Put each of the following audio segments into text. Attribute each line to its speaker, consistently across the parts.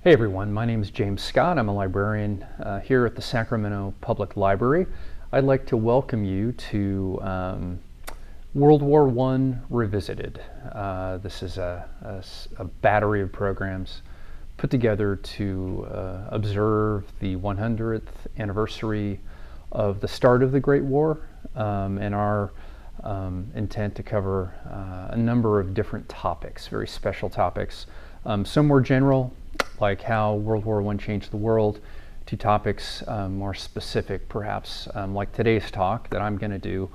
Speaker 1: Hey everyone, my name is James Scott. I'm a librarian here at the Sacramento Public Library. I'd like to welcome you to World War I Revisited. This is a battery of programs put together to observe the 100th anniversary of the start of the Great War, and our intent to cover a number of different topics, very special topics. Some more general, like how World War I changed the world, to topics more specific, perhaps, like today's talk that I'm going to do,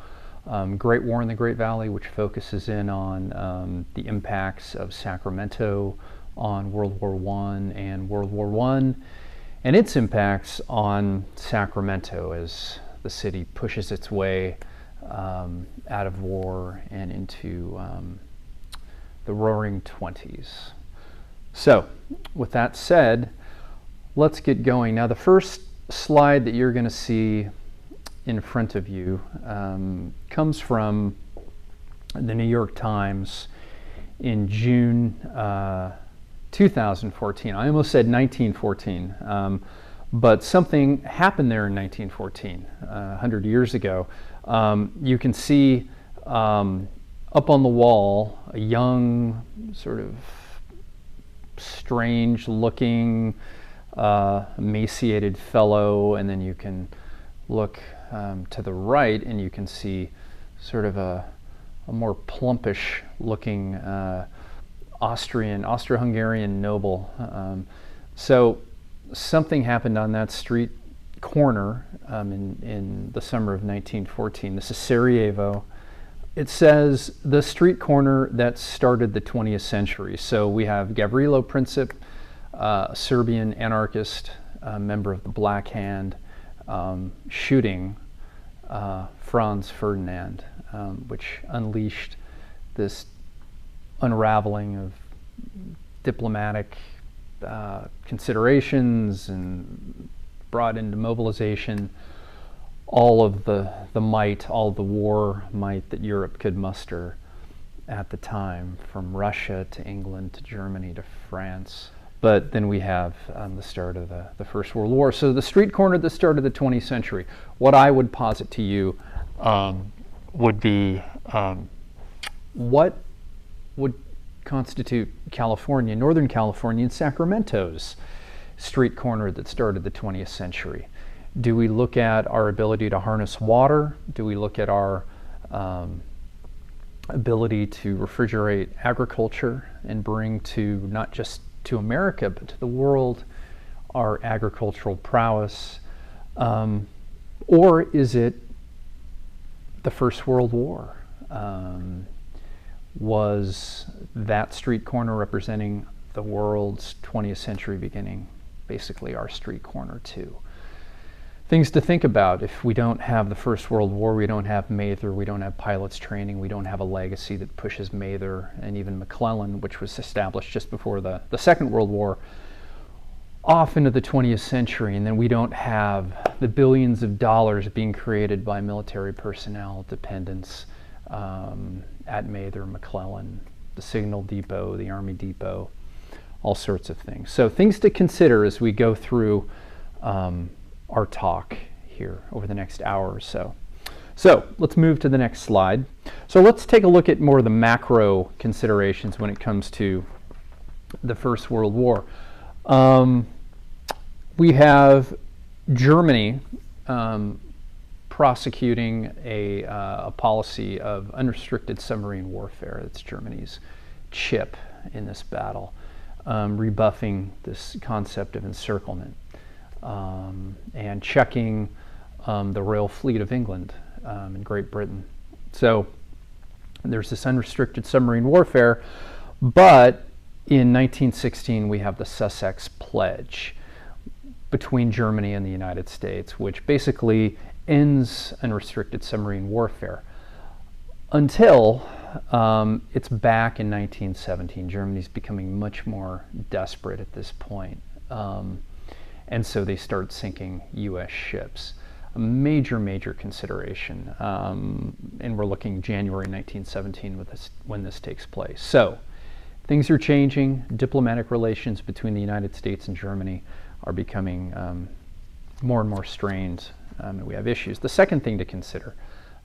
Speaker 1: Great War in the Great Valley, which focuses in on the impacts of Sacramento on World War I and World War I, and its impacts on Sacramento as the city pushes its way out of war and into the Roaring '20s. So, with that said, let's get going. Now, the first slide that you're going to see in front of you comes from the New York Times in June 2014. I almost said 1914, but something happened there in 1914, 100 years ago. You can see up on the wall a young, sort of strange looking, emaciated fellow, and then you can look to the right and you can see sort of a more plumpish looking Austro-Hungarian noble. So something happened on that street corner in the summer of 1914. This is Sarajevo. It says the street corner that started the 20th century. So we have Gavrilo Princip, a Serbian anarchist, a member of the Black Hand, shooting Franz Ferdinand, which unleashed this unraveling of diplomatic considerations and brought into mobilization all of the might, all the war might that Europe could muster at the time, from Russia to England to Germany to France. But then we have the start of the First World War. So the street corner that started the 20th century, what I would posit to you would be what would constitute California, Northern California, and Sacramento's street corner that started the 20th century. Do we look at our ability to harness water? Do we look at our ability to refrigerate agriculture and bring to not just to America but to the world our agricultural prowess? Or is it the First World War? Was that street corner representing the world's 20th century beginning basically our street corner too? Things to think about. If we don't have the First World War, we don't have Mather, we don't have pilots training, we don't have a legacy that pushes Mather and even McClellan, which was established just before the Second World War, off into the 20th century, and then we don't have the billions of dollars being created by military personnel dependents at Mather, McClellan, the Signal Depot, the Army Depot, all sorts of things. So things to consider as we go through our talk here over the next hour or so. So let's move to the next slide. So let's take a look at more of the macro considerations when it comes to the First World War. We have Germany prosecuting a policy of unrestricted submarine warfare. That's Germany's chip in this battle, rebuffing this concept of encirclement and checking the Royal Fleet of England in Great Britain. So there's this unrestricted submarine warfare, but in 1916 we have the Sussex Pledge between Germany and the United States, which basically ends unrestricted submarine warfare until it's back in 1917. Germany's becoming much more desperate at this point, and so they start sinking U.S. ships. A major consideration, and we're looking January 1917 when this takes place. So things are changing. Diplomatic relations between the United States and Germany are becoming more and more strained, and we have issues. The second thing to consider,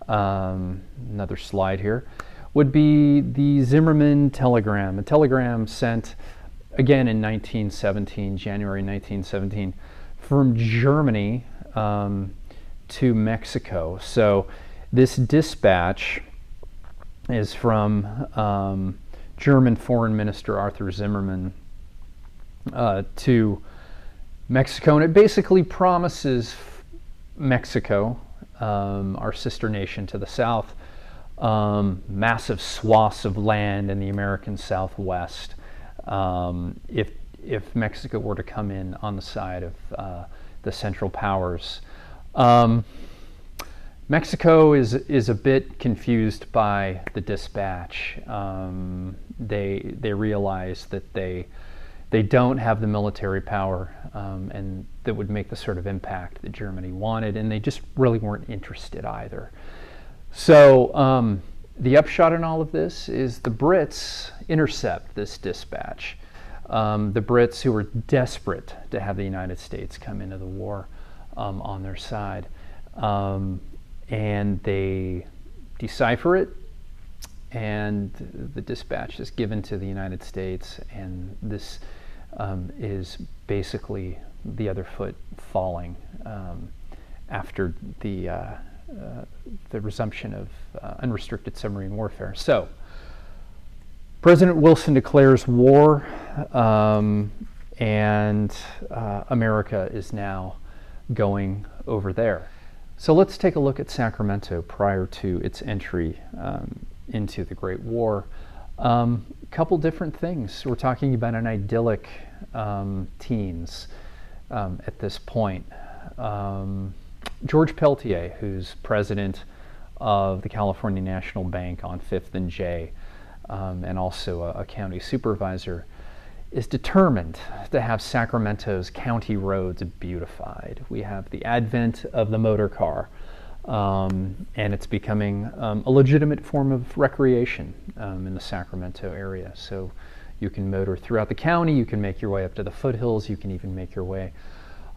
Speaker 1: another slide here, would be the Zimmermann telegram. A telegram sent again in 1917, January 1917, from Germany to Mexico. So this dispatch is from German Foreign Minister Arthur Zimmermann to Mexico, and it basically promises Mexico, our sister nation to the south, massive swaths of land in the American Southwest if Mexico were to come in on the side of the Central Powers. Mexico is a bit confused by the dispatch. They realize that they don't have the military power and that would make the sort of impact that Germany wanted, and they just really weren't interested either. So the upshot in all of this is the Brits intercept this dispatch. The Brits, who were desperate to have the United States come into the war on their side, and they decipher it, and the dispatch is given to the United States, and this is basically the other foot falling after the resumption of unrestricted submarine warfare. So President Wilson declares war, and America is now going over there. So let's take a look at Sacramento prior to its entry into the Great War. Couple different things. We're talking about an idyllic teens at this point. George Peltier, who's president of the California National Bank on 5th and J, and also a county supervisor, is determined to have Sacramento's county roads beautified. We have the advent of the motor car, and it's becoming a legitimate form of recreation in the Sacramento area. So you can motor throughout the county, you can make your way up to the foothills, you can even make your way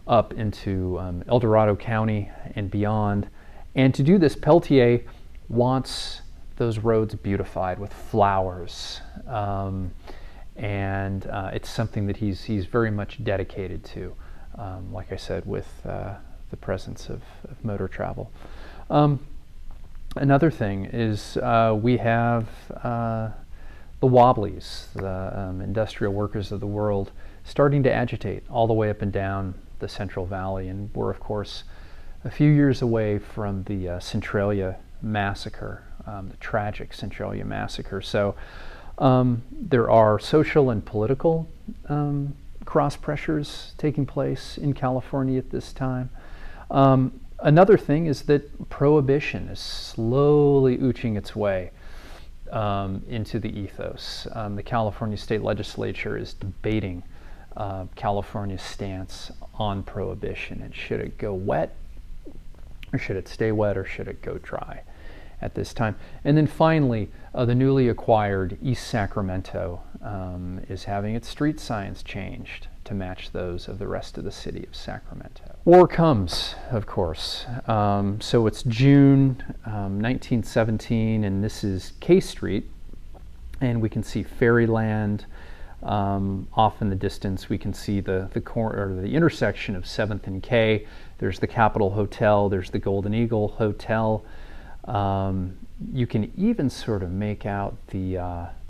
Speaker 1: up into El Dorado County and beyond. And to do this, Peltier wants those roads beautified with flowers. And it's something that he's very much dedicated to, like I said, with the presence of motor travel. Another thing is we have the Wobblies, the industrial workers of the world, starting to agitate all the way up and down the Central Valley, and we're of course a few years away from the Centralia massacre, the tragic Centralia massacre. So there are social and political cross pressures taking place in California at this time. Another thing is that prohibition is slowly ooching its way into the ethos. The California State Legislature is debating California's stance on prohibition, and should it go wet, or should it stay wet, or should it go dry? at this time. And then finally, the newly acquired East Sacramento is having its street signs changed to match those of the rest of the city of Sacramento. War comes, of course. So it's June 1917, and this is K Street, and we can see Fairyland. Off in the distance, we can see the intersection of 7th and K. There's the Capitol Hotel. There's the Golden Eagle Hotel. You can even sort of make out the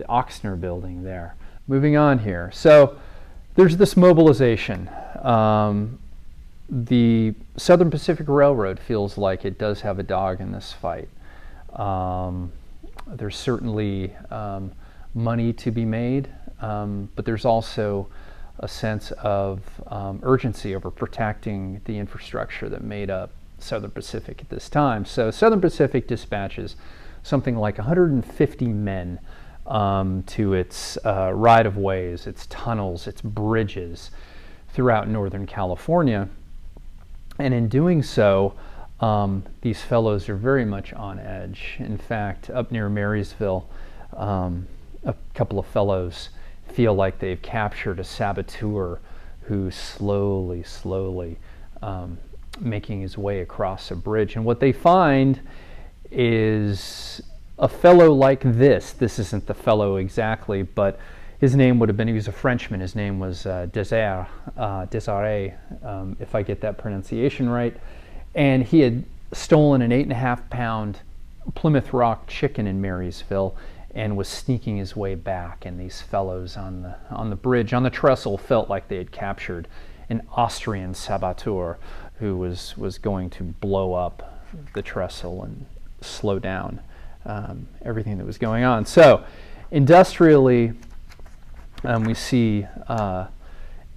Speaker 1: Oxner building there. Moving on here. So there's this mobilization. The Southern Pacific Railroad feels like it does have a dog in this fight. There's certainly money to be made, but there's also a sense of urgency over protecting the infrastructure that made up Southern Pacific at this time. So Southern Pacific dispatches something like 150 men to its right-of-ways, its tunnels, its bridges throughout Northern California. And in doing so, these fellows are very much on edge. In fact, up near Marysville, a couple of fellows feel like they've captured a saboteur who's slowly making his way across a bridge. And what they find is a fellow like this. This isn't the fellow exactly, but his name would have been, he was a Frenchman, his name was Desire, if I get that pronunciation right. And he had stolen an 8.5-pound Plymouth Rock chicken in Marysville and was sneaking his way back. And these fellows on the bridge, on the trestle, felt like they had captured an Austrian saboteur who was going to blow up the trestle and slow down everything that was going on. So industrially, we see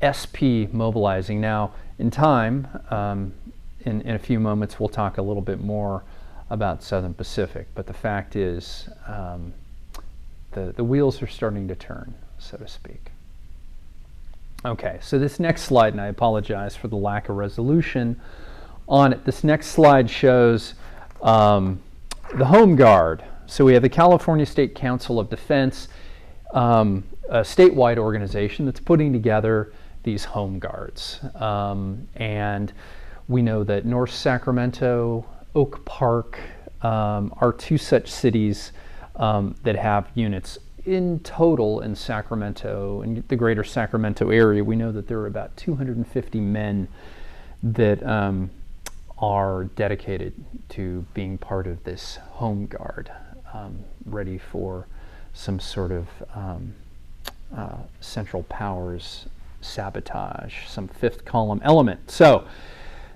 Speaker 1: SP mobilizing. Now, in time, in a few moments, we'll talk a little bit more about Southern Pacific, but the fact is the wheels are starting to turn, so to speak. Okay, so this next slide, and I apologize for the lack of resolution on it, this next slide shows the Home Guard. So we have the California State Council of Defense, a statewide organization that's putting together these Home Guards. And we know that North Sacramento, Oak Park are two such cities that have units. In total in Sacramento, in the greater Sacramento area, we know that there are about 250 men that are dedicated to being part of this Home Guard, ready for some sort of Central Powers sabotage, some fifth column element. So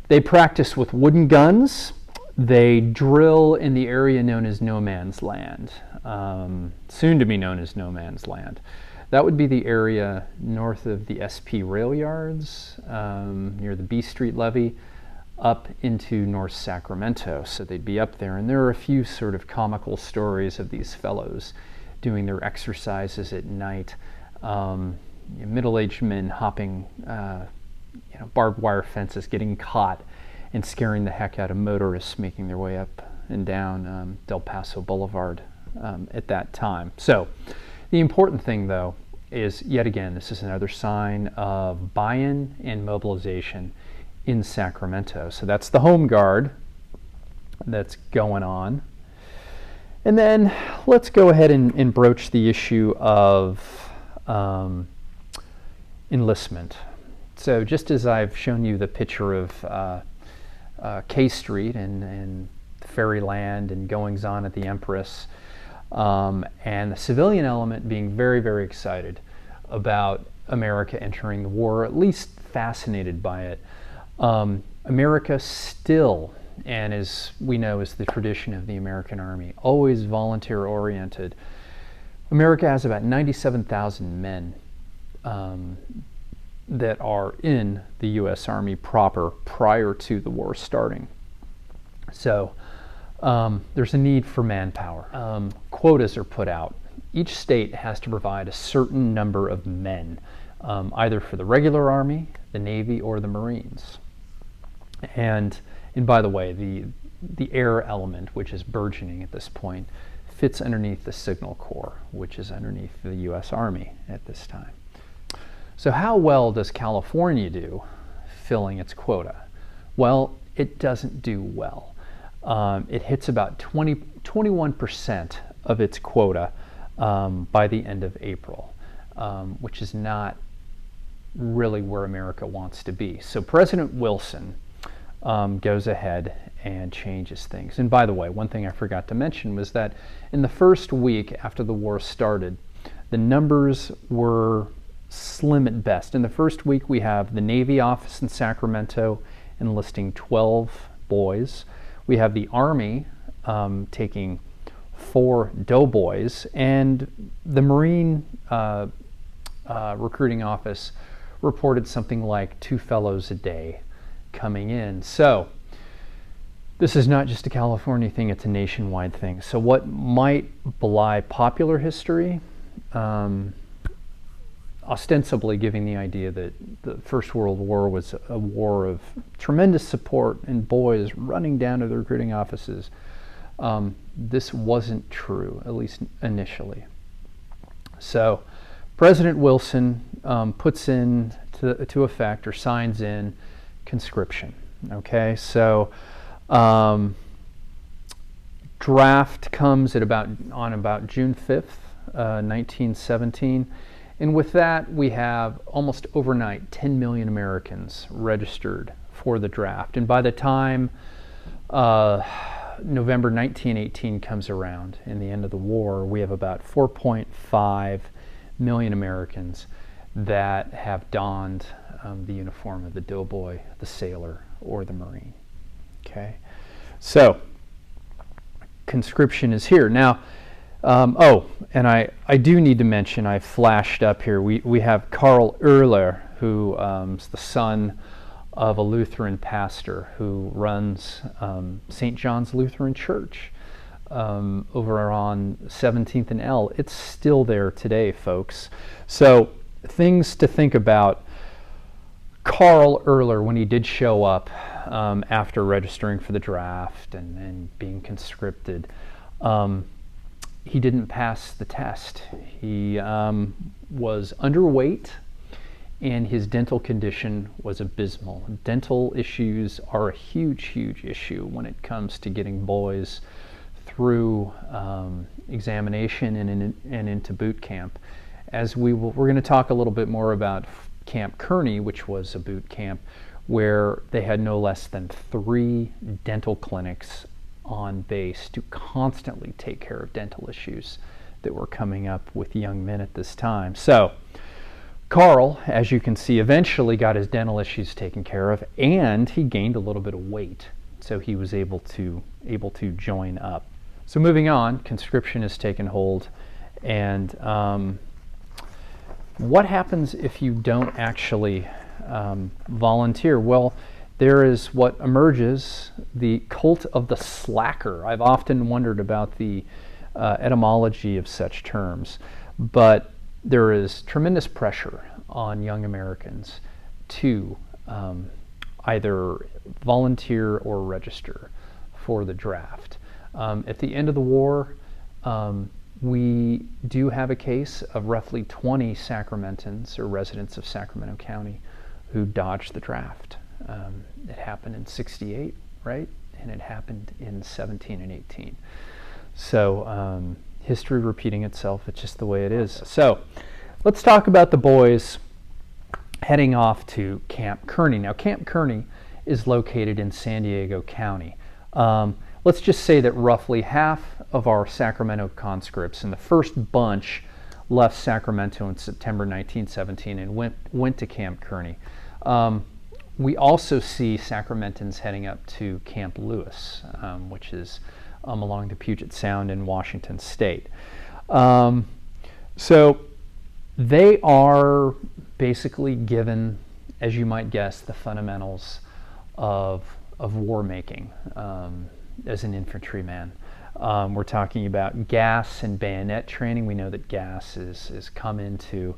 Speaker 1: they practice with wooden guns. They drill in the area known as No Man's Land, soon to be known as No Man's Land. That would be the area north of the SP rail yards, near the B Street levee, up into North Sacramento. So they'd be up there, and there are a few sort of comical stories of these fellows doing their exercises at night. Middle-aged men hopping barbed wire fences, getting caught and scaring the heck out of motorists making their way up and down Del Paso Boulevard at that time. So the important thing, though, is, yet again, this is another sign of buy-in and mobilization in Sacramento. So that's the Home Guard that's going on. And then let's go ahead and broach the issue of enlistment. So just as I've shown you the picture of K Street and Fairyland and goings-on at the Empress, and the civilian element being very, very excited about America entering the war, or at least fascinated by it. America still, and as we know is the tradition of the American Army, always volunteer-oriented. America has about 97,000 men that are in the U.S. Army proper prior to the war starting. So there's a need for manpower. Quotas are put out. Each state has to provide a certain number of men, either for the regular Army, the Navy, or the Marines. And by the way, the air element, which is burgeoning at this point, fits underneath the Signal Corps, which is underneath the U.S. Army at this time. So how well does California do filling its quota? Well, it doesn't do well. It hits about 21% of its quota by the end of April, which is not really where America wants to be. So President Wilson goes ahead and changes things. And by the way, one thing I forgot to mention was that in the first week after the war started, the numbers were slim at best. In the first week, we have the Navy office in Sacramento enlisting 12 boys. We have the Army taking 4 doughboys, and the Marine recruiting office reported something like 2 fellows a day coming in. So this is not just a California thing, it's a nationwide thing. So what might belie popular history, ostensibly giving the idea that the First World War was a war of tremendous support and boys running down to the recruiting offices, this wasn't true, at least initially. So President Wilson puts in to effect, or signs in, conscription. Okay, so draft comes at on about June 5th, 1917, and with that we have almost overnight 10 million Americans registered for the draft. And by the time November 1918 comes around, in the end of the war, we have about 4.5 million Americans that have donned the uniform of the doughboy, the sailor, or the Marine. Okay, so conscription is here. Now, oh, and I do need to mention, I flashed up here, we have Karl Erler, who is the son of a Lutheran pastor who runs St. John's Lutheran Church over on 17th and L. It's still there today, folks. So things to think about. Karl Erler, when he did show up after registering for the draft and being conscripted, he didn't pass the test. He was underweight, and his dental condition was abysmal. Dental issues are a huge, huge issue when it comes to getting boys through examination and into boot camp. As we're going to talk a little bit more about Camp Kearney, which was a boot camp where they had no less than 3 dental clinics on base to constantly take care of dental issues that were coming up with young men at this time. So Karl, as you can see, eventually got his dental issues taken care of, and he gained a little bit of weight, so he was able to join up. So moving on, conscription has taken hold, and what happens if you don't actually volunteer? Well, there is what emerges, the cult of the slacker. I've often wondered about the etymology of such terms, but there is tremendous pressure on young Americans to either volunteer or register for the draft. At the end of the war, we do have a case of roughly 20 Sacramentans, or residents of Sacramento County, who dodged the draft. It happened in '68, right? And it happened in 17 and 18. So history repeating itself, it's just the way it is. So let's talk about the boys heading off to Camp Kearney. Now, Camp Kearney is located in San Diego County. Let's just say that roughly half of our Sacramento conscripts in the first bunch left Sacramento in September 1917 and went to Camp Kearney. We also see Sacramentans heading up to Camp Lewis, which is along the Puget Sound in Washington State. So they are basically given, as you might guess, the fundamentals of war making as an infantryman. We're talking about gas and bayonet training. We know that gas is come into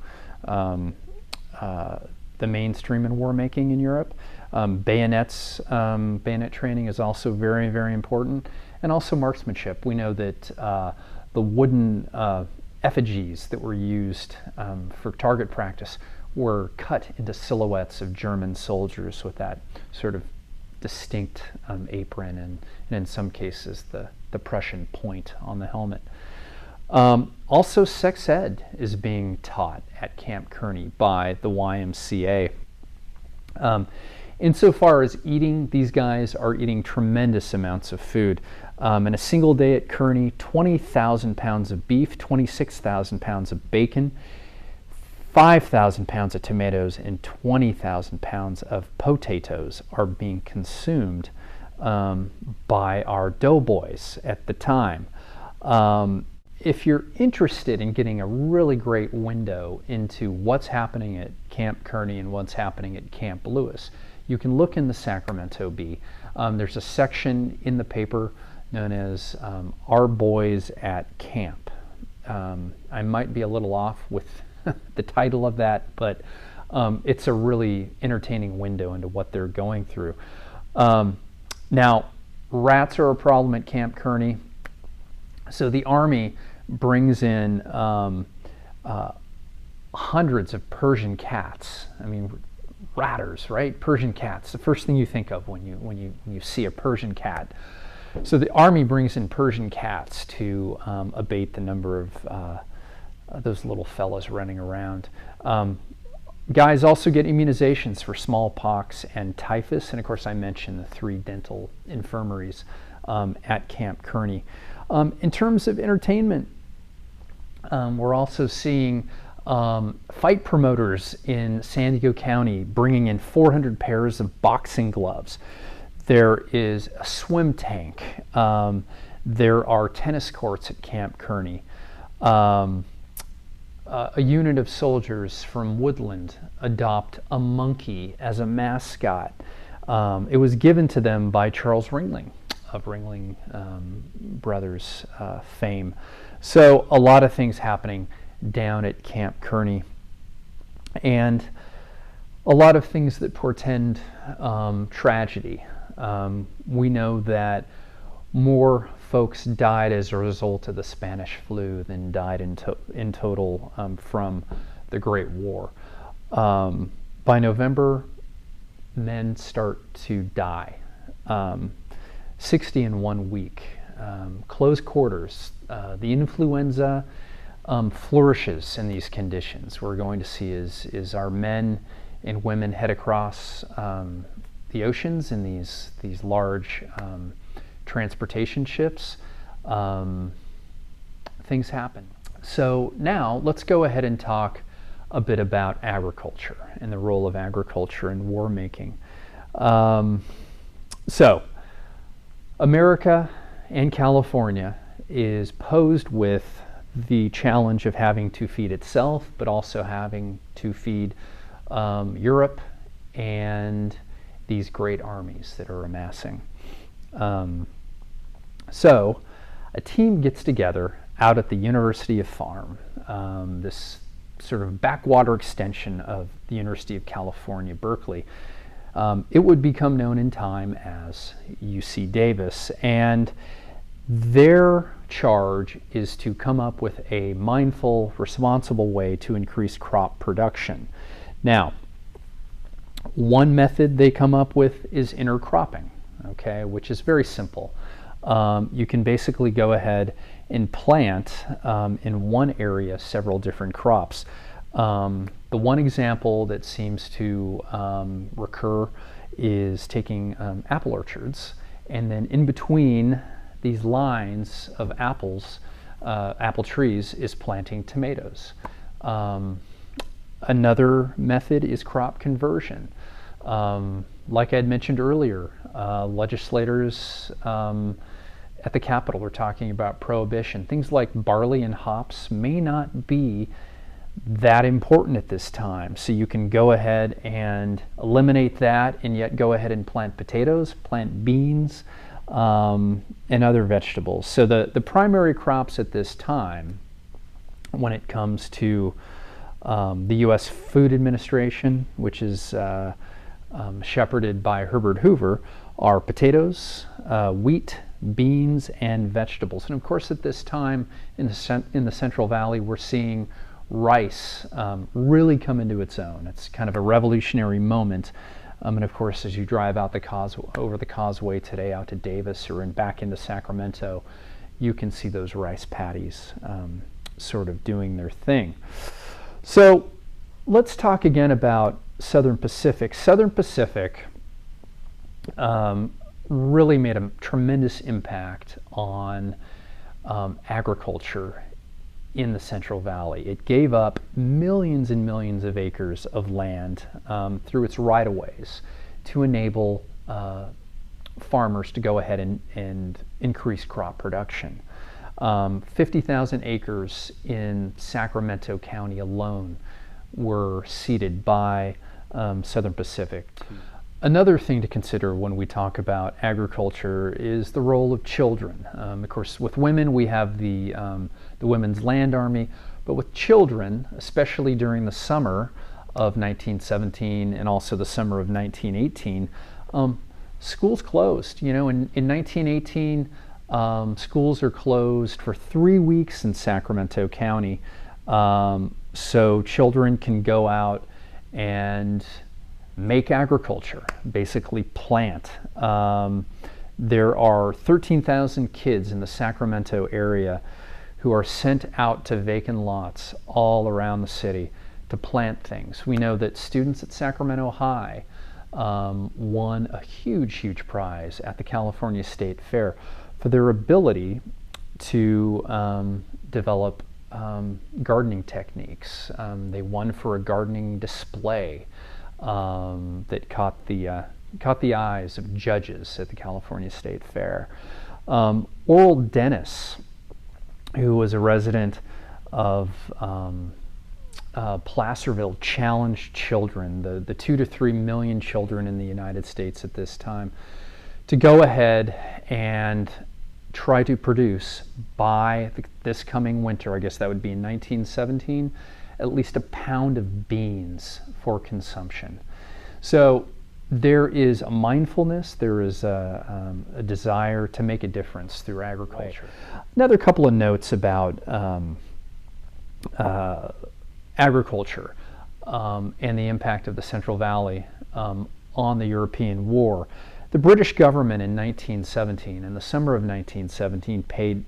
Speaker 1: the mainstream in war making in Europe. Bayonet training is also very, very important, and also marksmanship. We know that the wooden effigies that were used for target practice were cut into silhouettes of German soldiers with that sort of distinct apron, and in some cases the Prussian point on the helmet. Also, sex ed is being taught at Camp Kearney by the YMCA. Insofar as eating, these guys are eating tremendous amounts of food. In a single day at Kearney, 20,000 pounds of beef, 26,000 pounds of bacon, 5,000 pounds of tomatoes, and 20,000 pounds of potatoes are being consumed by our doughboys at the time. If you're interested in getting a really great window into what's happening at Camp Kearney and what's happening at Camp Lewis, you can look in the Sacramento Bee. There's a section in the paper known as Our Boys at Camp. I might be a little off with the title of that, but it's a really entertaining window into what they're going through. Now, rats are a problem at Camp Kearney. So the Army brings in hundreds of Persian cats. I mean, ratters, right? Persian cats. The first thing you think of when you see a Persian cat. So the Army brings in Persian cats to abate the number of those little fellas running around. Guys also get immunizations for smallpox and typhus, and of course I mentioned the 3 dental infirmaries at Camp Kearney. In terms of entertainment, we're also seeing fight promoters in San Diego County bringing in 400 pairs of boxing gloves. There is a swim tank. There are tennis courts at Camp Kearney. A unit of soldiers from Woodland adopt a monkey as a mascot. It was given to them by Charles Ringling of Ringling Brothers fame. So a lot of things happening down at Camp Kearney, and a lot of things that portend tragedy. We know that more folks died as a result of the Spanish flu than died in total from the Great War. By November, men start to die. 60 in 1 week. Close quarters. The influenza flourishes in these conditions. We're going to see is our men and women head across the oceans in these large transportation ships. Things happen. So now let's go ahead and talk a bit about agriculture and the role of agriculture in war making. So America and California is posed with the challenge of having to feed itself, but also having to feed Europe and these great armies that are amassing. So a team gets together out at the University of Farm, this sort of backwater extension of the University of California, Berkeley. It would become known in time as UC Davis, and their charge is to come up with a mindful, responsible way to increase crop production. Now, one method they come up with is intercropping, okay, which is very simple. You can basically go ahead and plant in one area several different crops. The one example that seems to recur is taking apple orchards, and then in between these lines of apples, apple trees, is planting tomatoes. Another method is crop conversion. Like I had mentioned earlier, legislators at the Capitol are talking about prohibition. Things like barley and hops may not be that important at this time, so you can go ahead and eliminate that and yet go ahead and plant potatoes, plant beans, and other vegetables. So the primary crops at this time, when it comes to The U.S. Food Administration, which is shepherded by Herbert Hoover, are potatoes, wheat, beans, and vegetables. And of course, at this time in the Central Valley, we're seeing rice really come into its own. It's kind of a revolutionary moment. And of course, as you drive out over the causeway today out to Davis or back into Sacramento, you can see those rice paddies sort of doing their thing. So let's talk again about Southern Pacific. Southern Pacific really made a tremendous impact on agriculture in the Central Valley. It gave up millions and millions of acres of land through its right-of-ways to enable farmers to go ahead and increase crop production. 50,000 acres in Sacramento County alone were ceded by Southern Pacific. Another thing to consider when we talk about agriculture is the role of children. Of course, with women, we have the Women's Land Army, but with children, especially during the summer of 1917 and also the summer of 1918, schools closed. You know, in 1918, schools are closed for 3 weeks in Sacramento County, so children can go out and make agriculture, basically plant. There are 13,000 kids in the Sacramento area who are sent out to vacant lots all around the city to plant things. We know that students at Sacramento High won a huge prize at the California State Fair for their ability to develop gardening techniques. They won for a gardening display that caught the eyes of judges at the California State Fair. Oral Dennis, who was a resident of Placerville, challenged children, the 2 to 3 million children in the United States at this time, to go ahead and try to produce by this coming winter, I guess that would be in 1917, at least a pound of beans for consumption. So there is a mindfulness, there is a desire to make a difference through agriculture. Right. Another couple of notes about agriculture and the impact of the Central Valley on the European War. The British government in 1917, in the summer of 1917, paid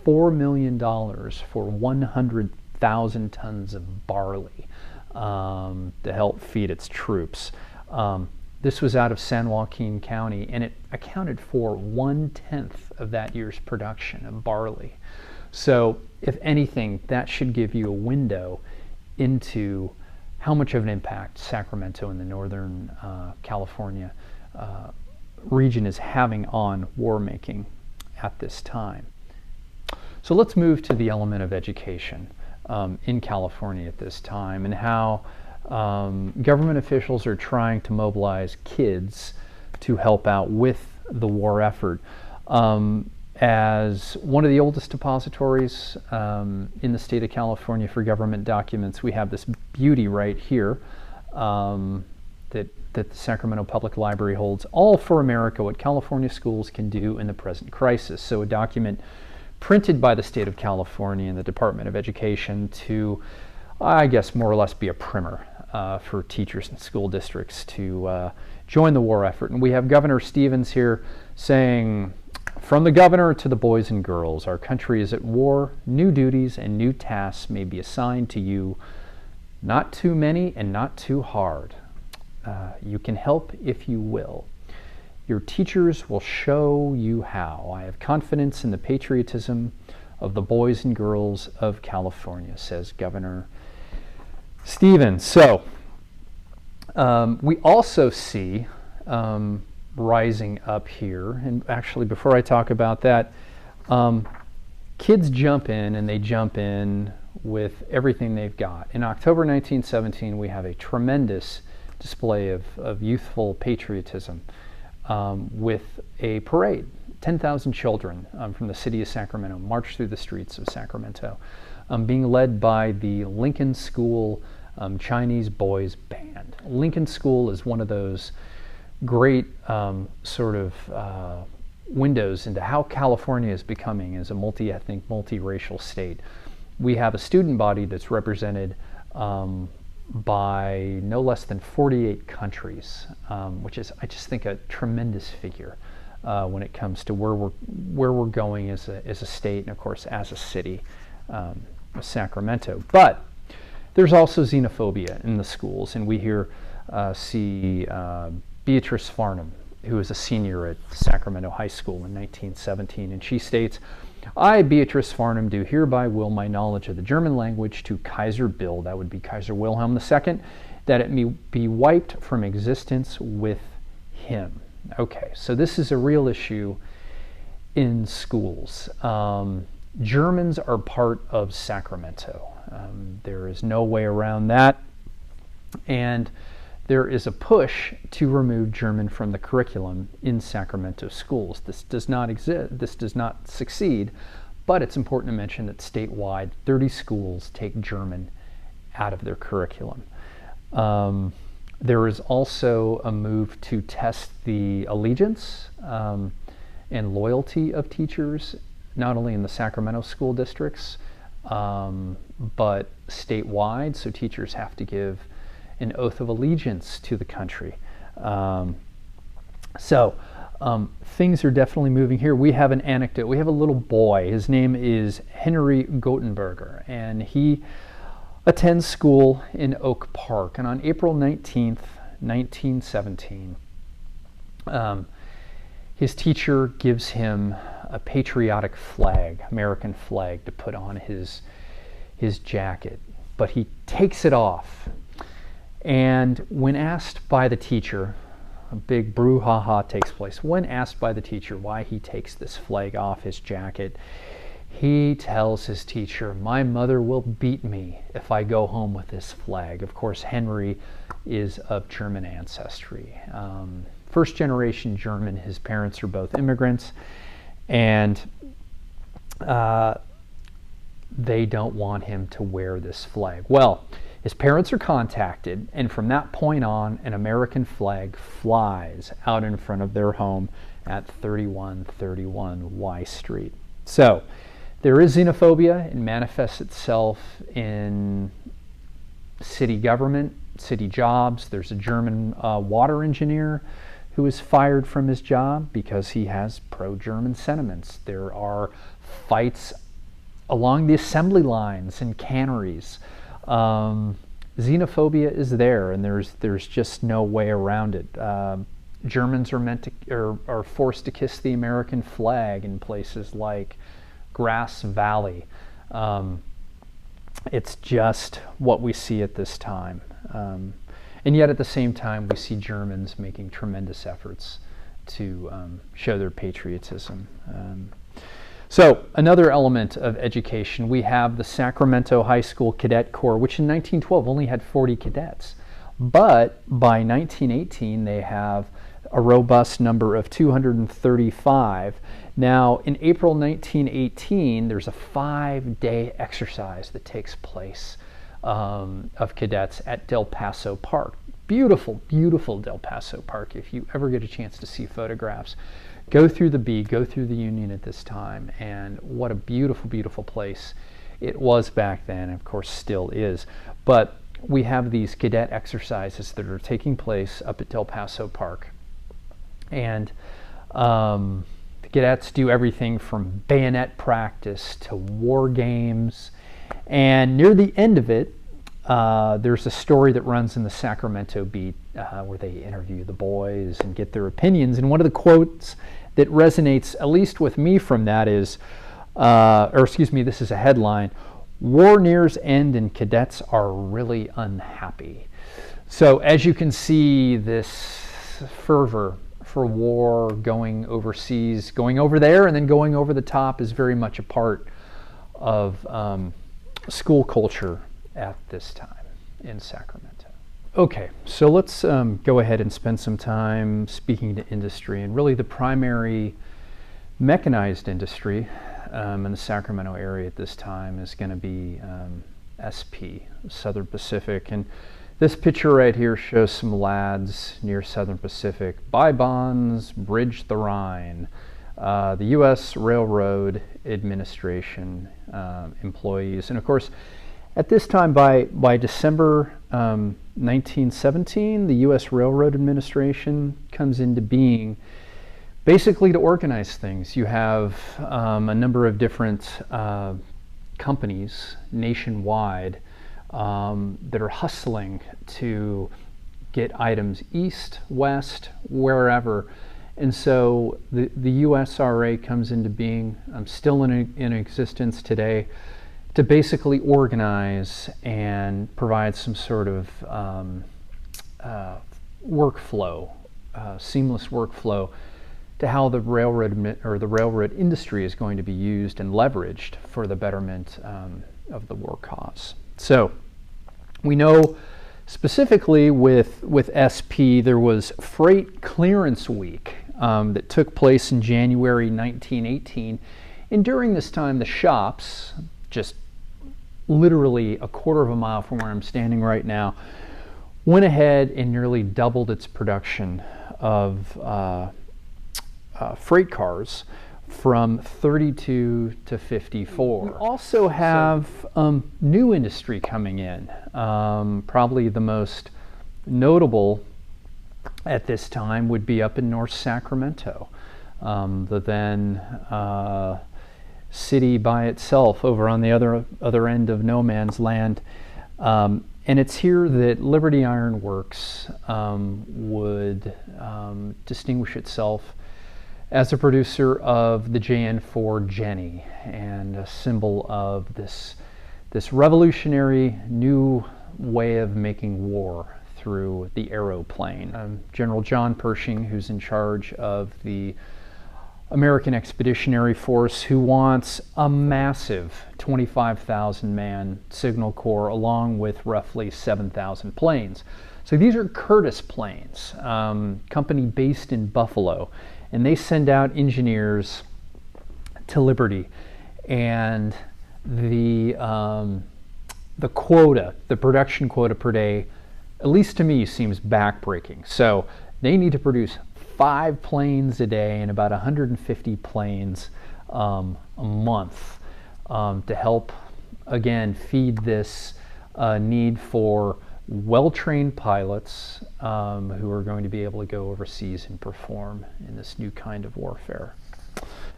Speaker 1: $4 million for 100,000 tons of barley to help feed its troops. This was out of San Joaquin County, and it accounted for 1/10 of that year's production of barley. So, if anything, that should give you a window into how much of an impact Sacramento and the Northern California region is having on war making at this time. So let's move to the element of education in California at this time, and how government officials are trying to mobilize kids to help out with the war effort. As one of the oldest depositories in the state of California for government documents, we have this beauty right here that the Sacramento Public Library holds, All for America, What California Schools Can Do in the Present Crisis. So a document printed by the state of California and the Department of Education to, I guess, more or less be a primer for teachers and school districts to join the war effort. And we have Governor Stevens here saying, "From the governor to the boys and girls, our country is at war. New duties and new tasks may be assigned to you, not too many and not too hard. You can help if you will. Your teachers will show you how. I have confidence in the patriotism of the boys and girls of California," says Governor Stevens. So we also see rising up here, and actually before I talk about that, kids jump in, and they jump in with everything they've got. In October 1917, we have a tremendous display of youthful patriotism with a parade 10,000 children from the city of Sacramento marched through the streets of Sacramento, being led by the Lincoln School Chinese Boys Band. Lincoln School is one of those great windows into how California is becoming as a multi-ethnic, multiracial state. We have a student body that's represented by no less than 48 countries, which is, I just think, a tremendous figure when it comes to where we're going as a state and, of course, as a city of Sacramento. But there's also xenophobia in the schools, and we here see Beatrice Farnham, who is a senior at Sacramento High School in 1917, and she states, "I, Beatrice Farnham, do hereby will my knowledge of the German language to Kaiser Bill," that would be Kaiser Wilhelm II, "that it may be wiped from existence with him." Okay, so this is a real issue in schools. Germans are part of Sacramento. There is no way around that, and there is a push to remove German from the curriculum in Sacramento schools. This does not exist. This does not succeed, but it's important to mention that statewide, 30 schools take German out of their curriculum. There is also a move to test the allegiance and loyalty of teachers, not only in the Sacramento school districts, but statewide, so teachers have to give an oath of allegiance to the country. Things are definitely moving here. We have an anecdote. We have a little boy. His name is Henry Gotenberger, and he attends school in Oak Park. And on April 19th, 1917, his teacher gives him a patriotic flag, American flag, to put on his jacket. But he takes it off. And when asked by the teacher, a big brouhaha takes place. When asked by the teacher why he takes this flag off his jacket, he tells his teacher, "My mother will beat me if I go home with this flag." Of course, Henry is of German ancestry. First generation German. His parents are both immigrants, and they don't want him to wear this flag. Well, his parents are contacted, and from that point on, an American flag flies out in front of their home at 3131 Y Street. So there is xenophobia. It manifests itself in city government, city jobs. There's a German water engineer who is fired from his job because he has pro-German sentiments. There are fights along the assembly lines in canneries. Xenophobia is there, and there's just no way around it. Germans are forced to kiss the American flag in places like Grass Valley. It's just what we see at this time. And yet at the same time, we see Germans making tremendous efforts to show their patriotism. So another element of education, we have the Sacramento High School Cadet Corps, which in 1912 only had 40 cadets. But by 1918, they have a robust number of 235. Now, in April 1918, there's a 5-day exercise that takes place of cadets at Del Paso Park. Beautiful, beautiful Del Paso Park. If you ever get a chance to see photographs, go through the B, go through the Union at this time, and what a beautiful, beautiful place it was back then, and of course still is. But we have these cadet exercises that are taking place up at Del Paso Park. And the cadets do everything from bayonet practice to war games. And near the end of it, there's a story that runs in the Sacramento Beat where they interview the boys and get their opinions. And one of the quotes that resonates, at least with me from that is, this is a headline, "War nears end and cadets are really unhappy." So as you can see, this fervor for war, going overseas, going over there and then going over the top is very much a part of school culture at this time in Sacramento. Okay, so let's go ahead and spend some time speaking to industry, and really the primary Mechanized industry in the Sacramento area at this time is going to be SP, Southern Pacific. And this picture right here shows some lads near Southern Pacific. Buy bonds, bridge the Rhine. The U.S. Railroad Administration employees. And of course, at this time, by December 1917, the U.S. Railroad Administration comes into being basically to organize things. You have a number of different companies nationwide that are hustling to get items east, west, wherever. And so the USRA comes into being, still in existence today, to basically organize and provide some sort of workflow, seamless workflow to how the railroad industry is going to be used and leveraged for the betterment of the war cause. So we know specifically with SP, there was Freight Clearance Week that took place in January 1918, and during this time the shops, just literally a quarter of a mile from where I'm standing right now, went ahead and nearly doubled its production of freight cars from 32 to 54. We also have new industry coming in. Probably the most notable at this time would be up in North Sacramento, the then city by itself over on the other end of no man's land. And it's here that Liberty Iron Works would distinguish itself as a producer of the JN4 Jenny, and a symbol of this revolutionary new way of making war through the aeroplane. General John Pershing, who's in charge of the American Expeditionary Force, who wants a massive 25,000 man signal corps along with roughly 7,000 planes. So these are Curtiss planes, company based in Buffalo, and they send out engineers to Liberty, and the quota, the production quota per day, at least to me, seems backbreaking. So they need to produce 5 planes a day and about 150 planes a month to help, again, feed this need for well-trained pilots who are going to be able to go overseas and perform in this new kind of warfare.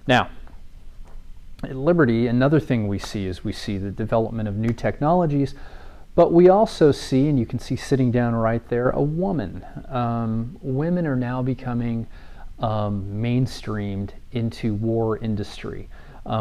Speaker 1: Now, at Liberty, another thing we see is the development of new technologies, but we also see, and you can see sitting down right there, a woman. Women are now becoming mainstreamed into war industry.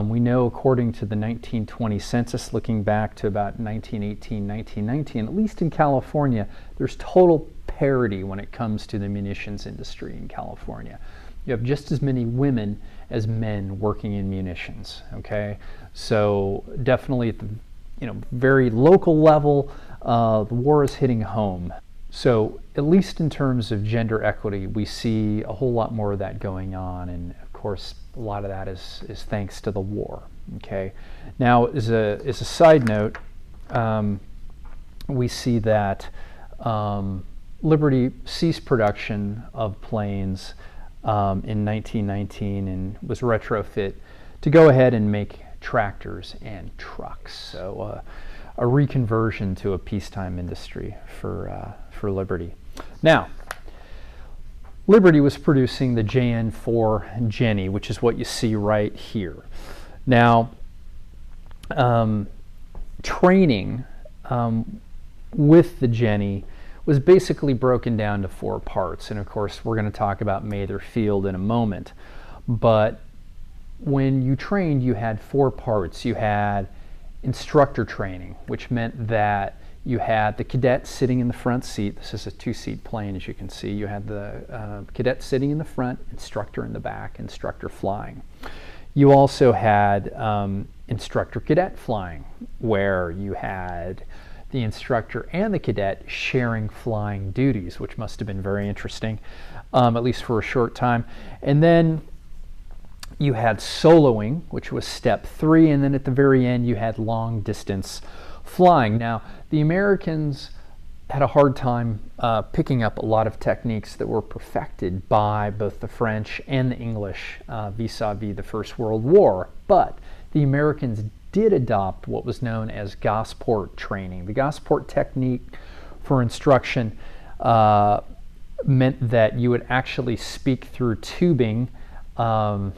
Speaker 1: We know, according to the 1920 census, looking back to about 1918, 1919, at least in California, there's total parity when it comes to the munitions industry in California. You have just as many women as men working in munitions, okay? So definitely at the very local level, the war is hitting home. So at least in terms of gender equity, we see a whole lot more of that going on, and of course a lot of that is thanks to the war. Okay. Now, as a side note, we see that Liberty ceased production of planes in 1919 and was retrofit to go ahead and make tractors and trucks. So a reconversion to a peacetime industry for Liberty. Now, Liberty was producing the JN4 Jenny, which is what you see right here. Now, training with the Jenny was basically broken down to 4 parts, and of course we're going to talk about Mather Field in a moment. But when you trained, you had 4 parts. You had instructor training, which meant that you had the cadet sitting in the front seat. This is a 2-seat plane, as you can see. You had the cadet sitting in the front, instructor in the back, instructor flying. You also had instructor cadet flying, where you had the instructor and the cadet sharing flying duties, which must have been very interesting, at least for a short time. And then You had soloing, which was step 3, and then at the very end you had long distance flying. Now, the Americans had a hard time picking up a lot of techniques that were perfected by both the French and the English vis-a-vis the First World War, but the Americans did adopt what was known as Gosport training. The Gosport technique for instruction meant that you would actually speak through tubing. The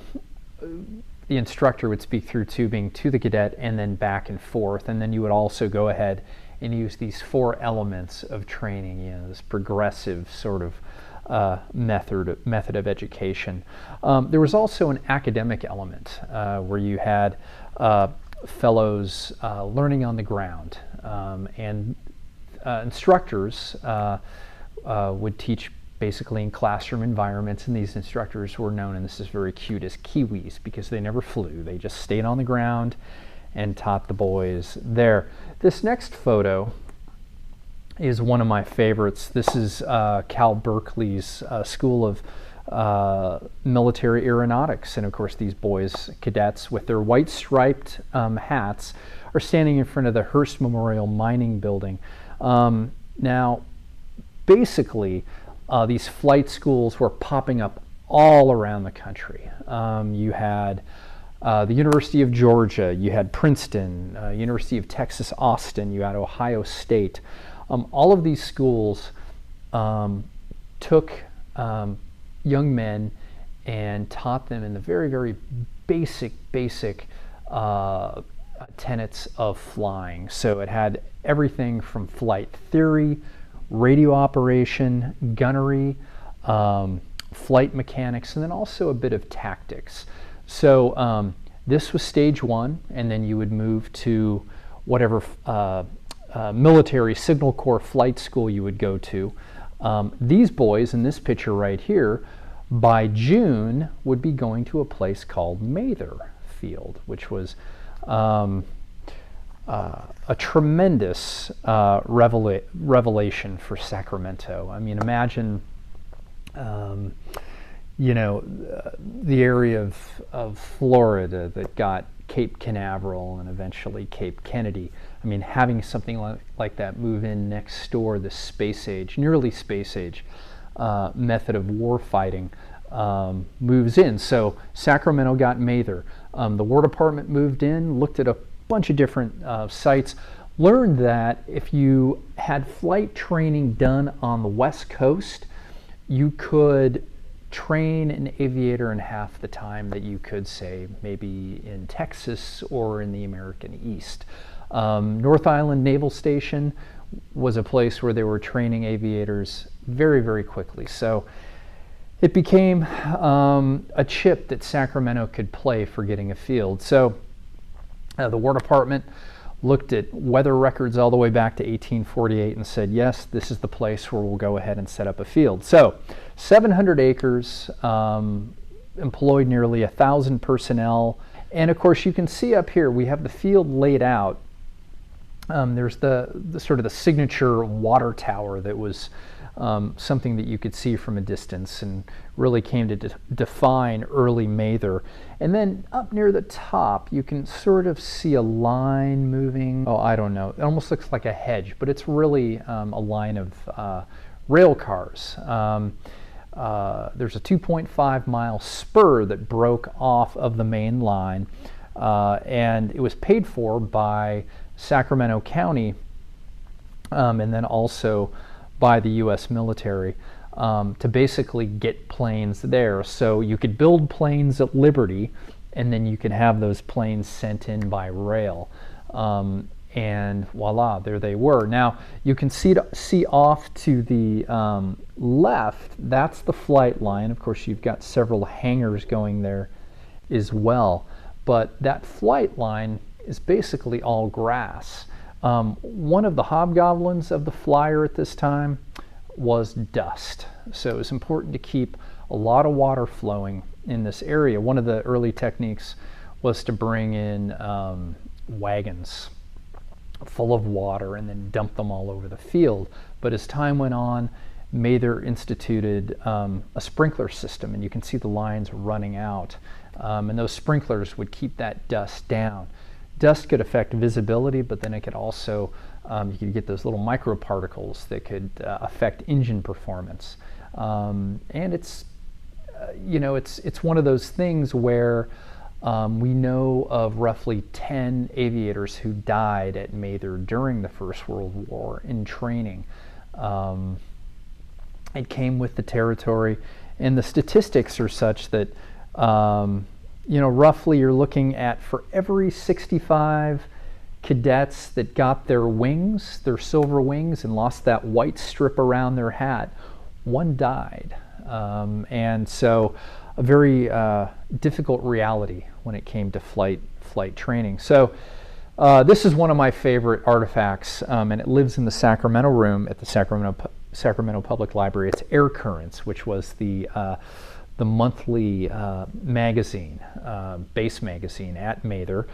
Speaker 1: instructor would speak through tubing to the cadet and then back and forth, and then you would also go ahead and use these 4 elements of training, this progressive sort of method of education. There was also an academic element where you had fellows learning on the ground, and instructors would teach basically in classroom environments, and these instructors were known, and this is very cute, as Kiwis, because they never flew. They just stayed on the ground and taught the boys there. This next photo is one of my favorites. This is Cal Berkeley's School of Military Aeronautics, and of course these boys, cadets with their white striped hats, are standing in front of the Hearst Memorial Mining Building. Now, basically, these flight schools were popping up all around the country. You had the University of Georgia, you had Princeton, University of Texas, Austin, you had Ohio State. All of these schools took young men and taught them in the very, very basic tenets of flying. So it had everything from flight theory, radio operation, gunnery, flight mechanics, and then also a bit of tactics. So this was stage 1, and then you would move to whatever military signal corps flight school you would go to. These boys in this picture right here, by June, would be going to a place called Mather Field, which was a tremendous revelation for Sacramento. I mean, imagine, you know, the area of Florida that got Cape Canaveral and eventually Cape Kennedy. I mean, having something like that move in next door, the space age, nearly space age method of war fighting moves in. So Sacramento got Mather. The War Department moved in, looked at a bunch of different sites, learned that if you had flight training done on the West Coast, you could train an aviator in half the time that you could, say, maybe in Texas or in the American East. North Island Naval Station was a place where they were training aviators very, very quickly. So it became a chip that Sacramento could play for getting a field. So the War Department looked at weather records all the way back to 1848 and said, yes, this is the place where we'll go ahead and set up a field. So 700 acres, employed nearly 1,000 personnel. And of course, you can see up here, we have the field laid out. There's the sort of the signature water tower that was something that you could see from a distance and really came to define early Mather. And then up near the top, you can sort of see a line moving. Oh, I don't know. It almost looks like a hedge, but it's really a line of rail cars. There's a 2.5-mile spur that broke off of the main line, and it was paid for by Sacramento County and then also by the U.S. military to basically get planes there. So you could build planes at Liberty, and then you could have those planes sent in by rail. And voila, there they were. Now, you can see off to the left, that's the flight line. Of course, you've got several hangars going there as well. But that flight line is basically all grass. One of the hobgoblins of the flyer at this time was dust. So it was important to keep a lot of water flowing in this area. One of the early techniques was to bring in wagons full of water and then dump them all over the field. But as time went on, Mather instituted a sprinkler system, and you can see the lines running out And those sprinklers would keep that dust down. Dust could affect visibility, but then it could also, you could get those little microparticles that could affect engine performance. And it's, it's one of those things where we know of roughly 10 aviators who died at Mather during the First World War in training. It came with the territory, and the statistics are such that roughly you're looking at, for every 65 cadets that got their wings, their silver wings, and lost that white strip around their hat, one died. And so a very difficult reality when it came to flight training. So this is one of my favorite artifacts, and it lives in the Sacramento room at the Sacramento Public Library. It's Air Currents, which was the monthly magazine, base magazine at Mather.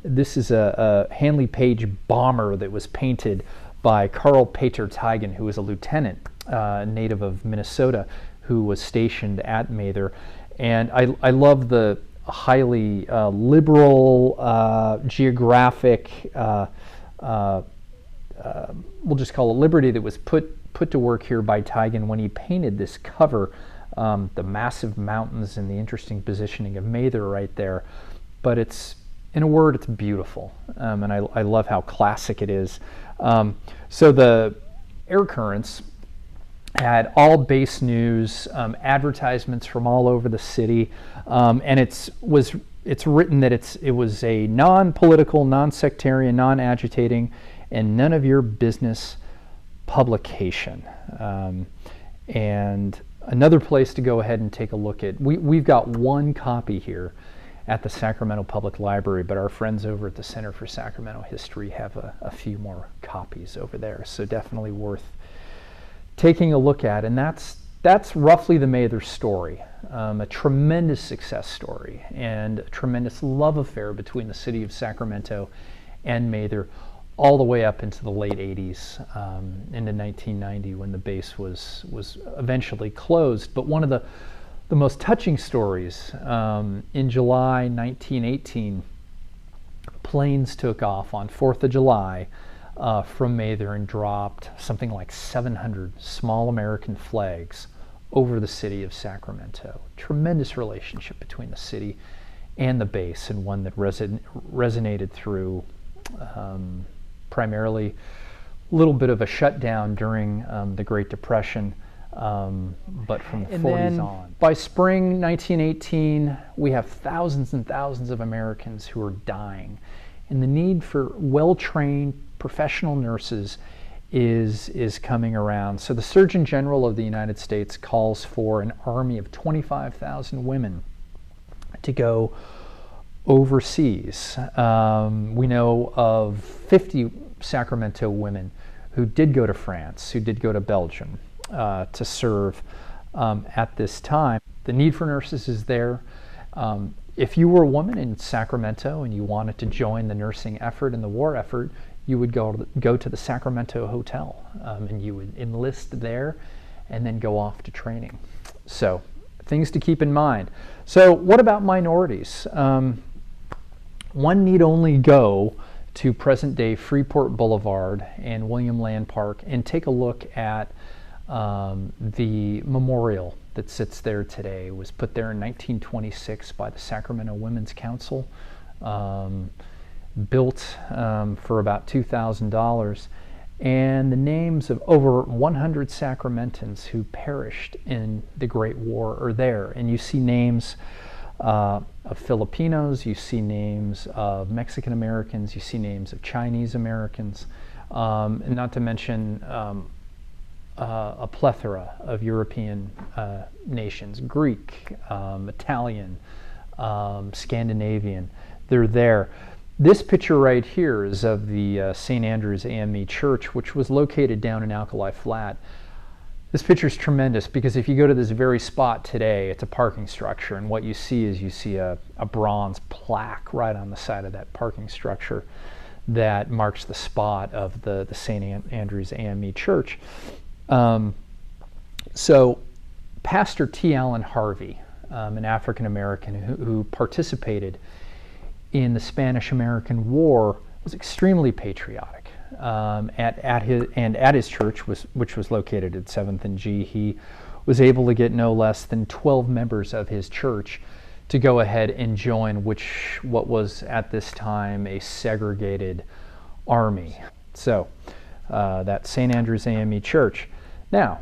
Speaker 1: This is a Handley Page bomber that was painted by Carl Peter Teigen, who was a lieutenant, native of Minnesota, who was stationed at Mather. And I love the highly liberal, geographic, we'll just call it liberty, that was put to work here by Teigen when he painted this cover. The massive mountains and the interesting positioning of Mather right there. But it's, in a word, it's beautiful. And I love how classic it is. So the Air Currents had all base news, advertisements from all over the city, and it's written that it was a non-political, non-sectarian, non-agitating, and none of your business publication. And another place to go ahead and take a look at, we've got one copy here at the Sacramento Public Library, but our friends over at the Center for Sacramento History have a few more copies over there, so definitely worth taking a look at. And that's roughly the Mather story, a tremendous success story and a tremendous love affair between the city of Sacramento and Mather, all the way up into the late 80s, into 1990, when the base was eventually closed. But one of the most touching stories, in July 1918, planes took off on 4th of July from Mather and dropped something like 700 small American flags over the city of Sacramento. Tremendous relationship between the city and the base, and one that resonated through primarily a little bit of a shutdown during the Great Depression, but from the 40s on. By spring 1918, we have thousands and thousands of Americans who are dying, and the need for well-trained professional nurses is coming around. So the Surgeon General of the United States calls for an army of 25,000 women to go overseas. We know of 50 Sacramento women who did go to France, who did go to Belgium to serve at this time. The need for nurses is there. If you were a woman in Sacramento and you wanted to join the nursing effort and the war effort, you would go to the Sacramento Hotel, and you would enlist there and then go off to training. So things to keep in mind. So what about minorities? One need only go to present-day Freeport Boulevard and William Land Park and take a look at the memorial that sits there today. It was put there in 1926 by the Sacramento Women's Council, built for about $2,000, and the names of over 100 Sacramentans who perished in the Great War are there. And you see names of Filipinos, you see names of Mexican Americans, you see names of Chinese Americans, and not to mention a plethora of European nations, Greek, Italian, Scandinavian. They're there. This picture right here is of the St. Andrew's AME Church, which was located down in Alkali Flat. This picture is tremendous because if you go to this very spot today, it's a parking structure, and what you see is a bronze plaque right on the side of that parking structure that marks the spot of the St. Andrew's AME Church. So Pastor T. Allen Harvey, an African American who participated in the Spanish-American War, was extremely patriotic. At his church, which was located at 7th and G, he was able to get no less than 12 members of his church to go ahead and join what was at this time a segregated army. So that's St. Andrew's AME Church. Now,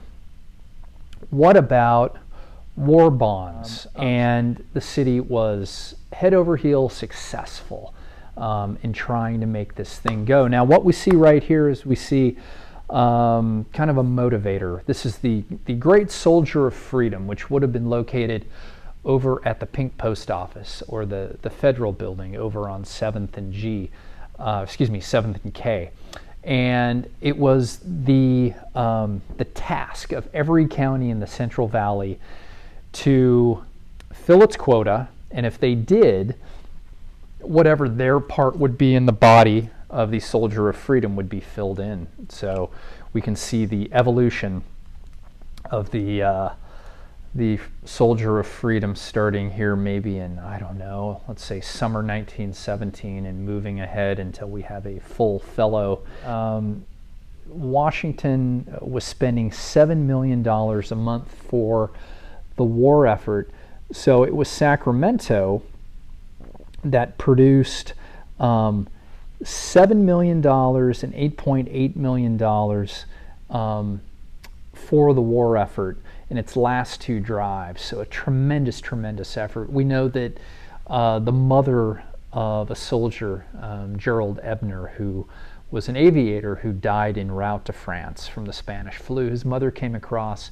Speaker 1: what about war bonds? And the city was head over heels successful in trying to make this thing go. Now, what we see right here is we see kind of a motivator. This is the Great Soldier of Freedom, which would have been located over at the Pink Post Office, or the Federal Building over on 7th and G, 7th and K. And it was the task of every county in the Central Valley to fill its quota, and if they did, whatever their part would be in the body of the Soldier of Freedom would be filled in. So we can see the evolution of the Soldier of Freedom starting here maybe in, I don't know, let's say summer 1917, and moving ahead until we have a full fellow. Washington was spending $7 million a month for the war effort. So it was Sacramento that produced $7 million and $8.8 million for the war effort in its last two drives. So a tremendous, tremendous effort. We know that the mother of a soldier, Gerald Ebner, who was an aviator who died en route to France from the Spanish flu, his mother came across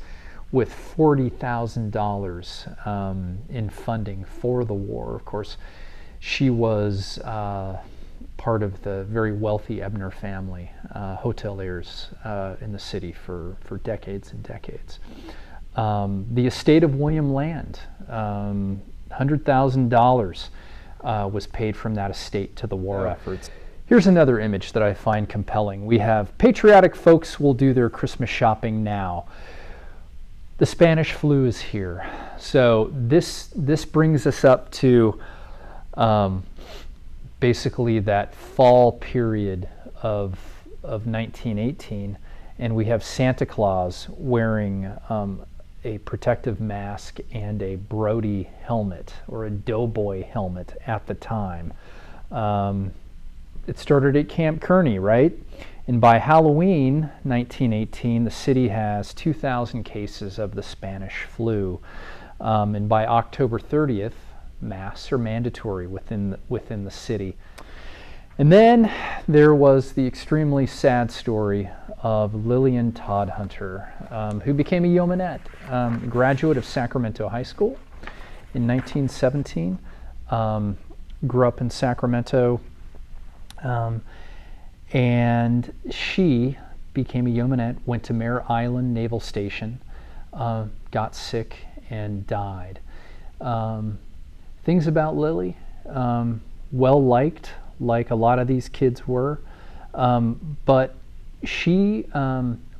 Speaker 1: with $40,000 in funding for the war. Of course, she was part of the very wealthy Ebner family, hoteliers in the city for decades and decades. The estate of William Land, $100,000 was paid from that estate to the war efforts. Here's another image that I find compelling. We have patriotic folks will do their Christmas shopping now. The Spanish flu is here. So this brings us up to basically that fall period of 1918, and we have Santa Claus wearing a protective mask and a Brody helmet, or a doughboy helmet at the time. It started at Camp Kearney, right? And by Halloween 1918, the city has 2,000 cases of the Spanish flu. And by October 30th, masks are mandatory within the city. And then there was the extremely sad story of Lillian Todd Hunter, who became a yeomanette, graduate of Sacramento High School in 1917, grew up in Sacramento, and she became a yeomanette, went to Mare Island Naval Station, got sick, and died. Things about Lily, well liked, like a lot of these kids were, but she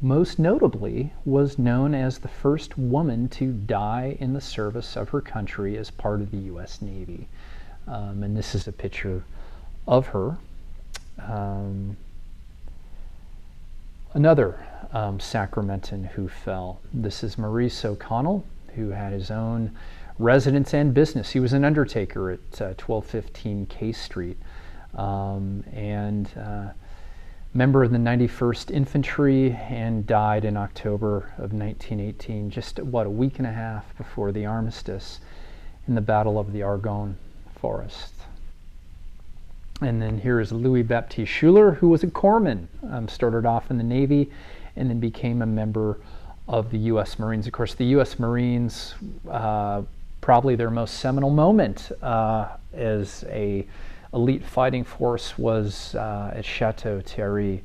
Speaker 1: most notably was known as the first woman to die in the service of her country as part of the U.S. Navy. And this is a picture of her. Another Sacramentan who fell. This is Maurice OConnell, who had his own residence and business. He was an undertaker at 1215 K Street, and member of the 91st Infantry, and died in October of 1918, just a week and a half before the armistice in the Battle of the Argonne Forest. And then here is Louis Baptiste Schuler, who was a corpsman, started off in the Navy and then became a member of the U.S. Marines. Of course, the U.S. Marines, probably their most seminal moment as a elite fighting force was at Chateau Thierry,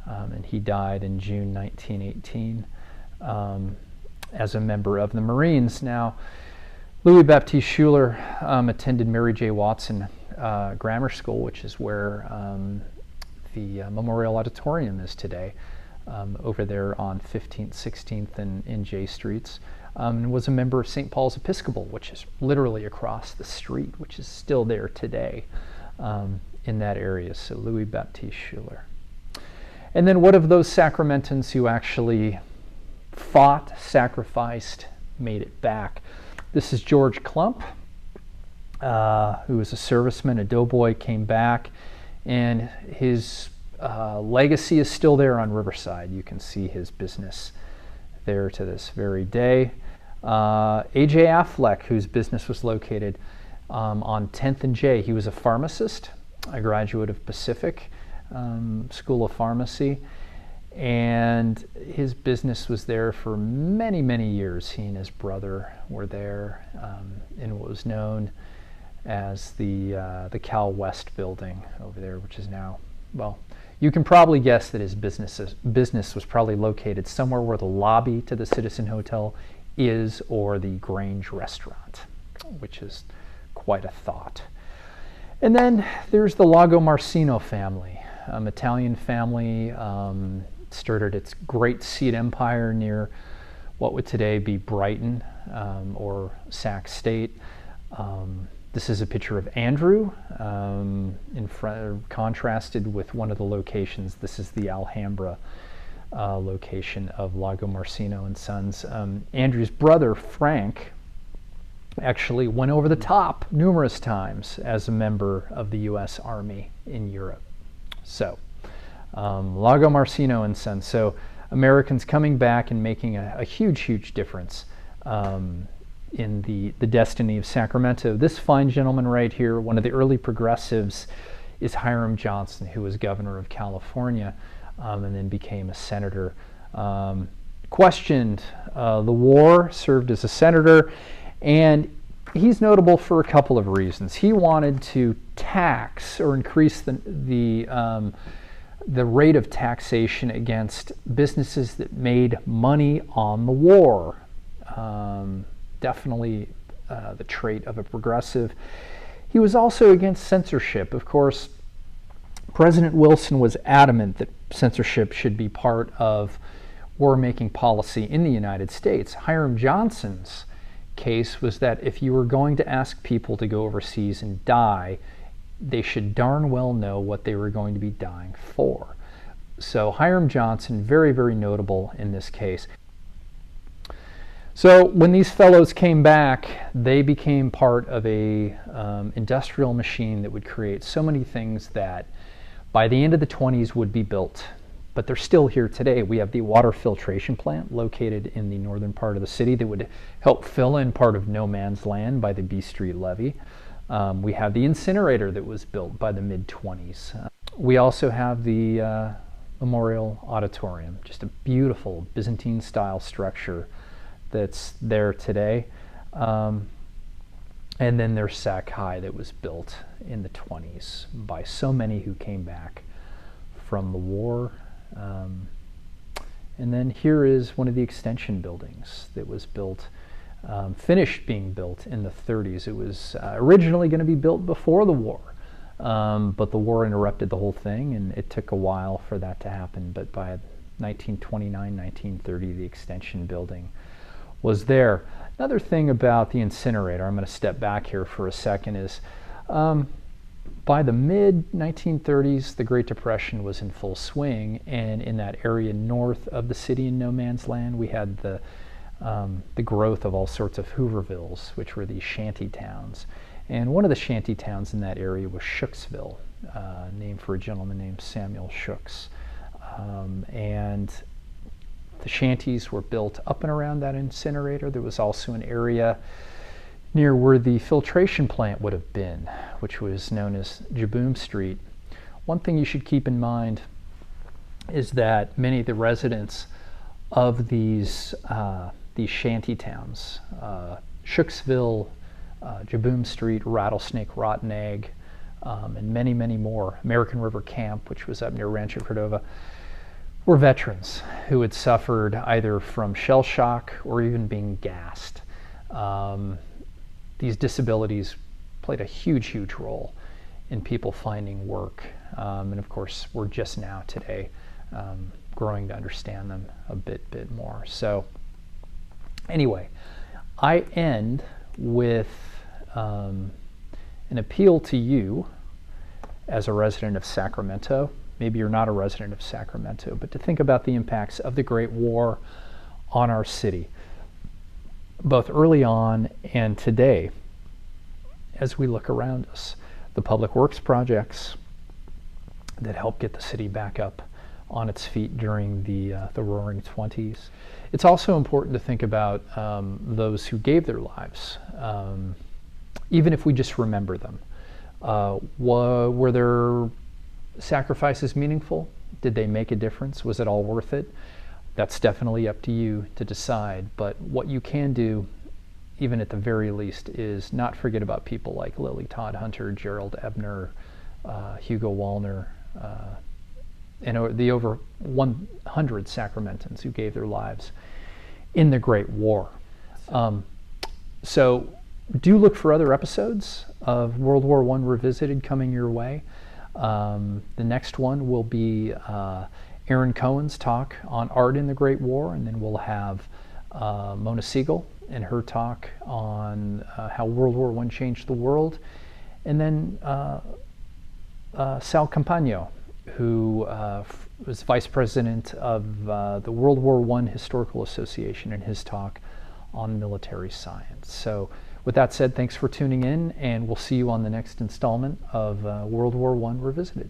Speaker 1: and he died in June 1918 as a member of the Marines. Now, Louis Baptiste Schuler attended Mary J. Watson Grammar School, which is where the Memorial Auditorium is today, over there on 15th, 16th, and J Streets. and was a member of St. Paul's Episcopal, which is literally across the street, which is still there today in that area. So Louis Baptiste Schuler. And then what of those Sacramentans who actually fought, sacrificed, made it back? This is George Clump, who was a serviceman, a doughboy, came back, and his legacy is still there on Riverside. You can see his business there to this very day. A.J. Affleck, whose business was located on 10th and J. He was a pharmacist, a graduate of Pacific School of Pharmacy, and his business was there for many, many years. He and his brother were there in what was known as the Cal West building over there, which is now, well, you can probably guess that his business was probably located somewhere where the lobby to the Citizen Hotel is, or the Grange restaurant, which is quite a thought. And then there's the Lagomarsino family, an Italian family, started its great seed empire near what would today be Brighton or Sac State. This is a picture of Andrew contrasted with one of the locations. This is the Alhambra location of Lagomarsino and Sons. Andrew's brother, Frank, actually went over the top numerous times as a member of the U.S. Army in Europe. So, Lagomarsino and Sons. So, Americans coming back and making a huge, huge difference in the destiny of Sacramento. This fine gentleman right here, one of the early progressives, is Hiram Johnson, who was governor of California and then became a senator. Questioned the war, served as a senator, and he's notable for a couple of reasons. He wanted to tax or increase the rate of taxation against businesses that made money on the war. Definitely the trait of a progressive. He was also against censorship. Of course, President Wilson was adamant that censorship should be part of war-making policy in the United States. Hiram Johnson's case was that if you were going to ask people to go overseas and die, they should darn well know what they were going to be dying for. So Hiram Johnson, very, very notable in this case. So when these fellows came back, they became part of a industrial machine that would create so many things that by the end of the 20s would be built. But they're still here today. We have the water filtration plant located in the northern part of the city that would help fill in part of no man's land by the B Street levee. We have the incinerator that was built by the mid-20s. We also have the Memorial Auditorium, just a beautiful Byzantine-style structure that's there today. And then there's Sac High that was built in the 20s by so many who came back from the war. And then here is one of the extension buildings that was built, finished being built in the 30s. It was originally going to be built before the war, but the war interrupted the whole thing, and it took a while for that to happen. But by 1929, 1930, the extension building was there. Another thing about the incinerator, I'm going to step back here for a second, is by the mid-1930s, the Great Depression was in full swing, and in that area north of the city in no man's land, we had the growth of all sorts of Hoovervilles, which were these shanty towns. And one of the shanty towns in that area was Shooksville, named for a gentleman named Samuel Shooks. And the shanties were built up and around that incinerator. There was also an area near where the filtration plant would have been, which was known as Jaboom Street. One thing you should keep in mind is that many of the residents of these shanty towns, Shooksville, Jaboom Street, Rattlesnake, Rotten Egg, and many, many more, American River Camp, which was up near Rancho Cordova, were veterans who had suffered either from shell shock or even being gassed. These disabilities played a huge, huge role in people finding work. And of course, we're just now today growing to understand them a bit more. So Anyway, I end with an appeal to you as a resident of Sacramento. Maybe you're not a resident of Sacramento, but to think about the impacts of the Great War on our city, both early on and today, as we look around us. The public works projects that helped get the city back up on its feet during the Roaring Twenties. It's also important to think about those who gave their lives, even if we just remember them. Were their sacrifices meaningful? Did they make a difference? Was it all worth it? That's definitely up to you to decide, but what you can do, even at the very least, is not forget about people like Lily Todd Hunter, Gerald Ebner, Hugo Wallner, and the over 100 Sacramentans who gave their lives in the Great War. So do look for other episodes of World War I Revisited coming your way. The next one will be Aaron Cohen's talk on art in the Great War, and then we'll have Mona Siegel and her talk on how World War I changed the world, and then Sal Campagno, who was vice president of the World War I Historical Association, and his talk on military science. So with that said, thanks for tuning in, and we'll see you on the next installment of World War I Revisited.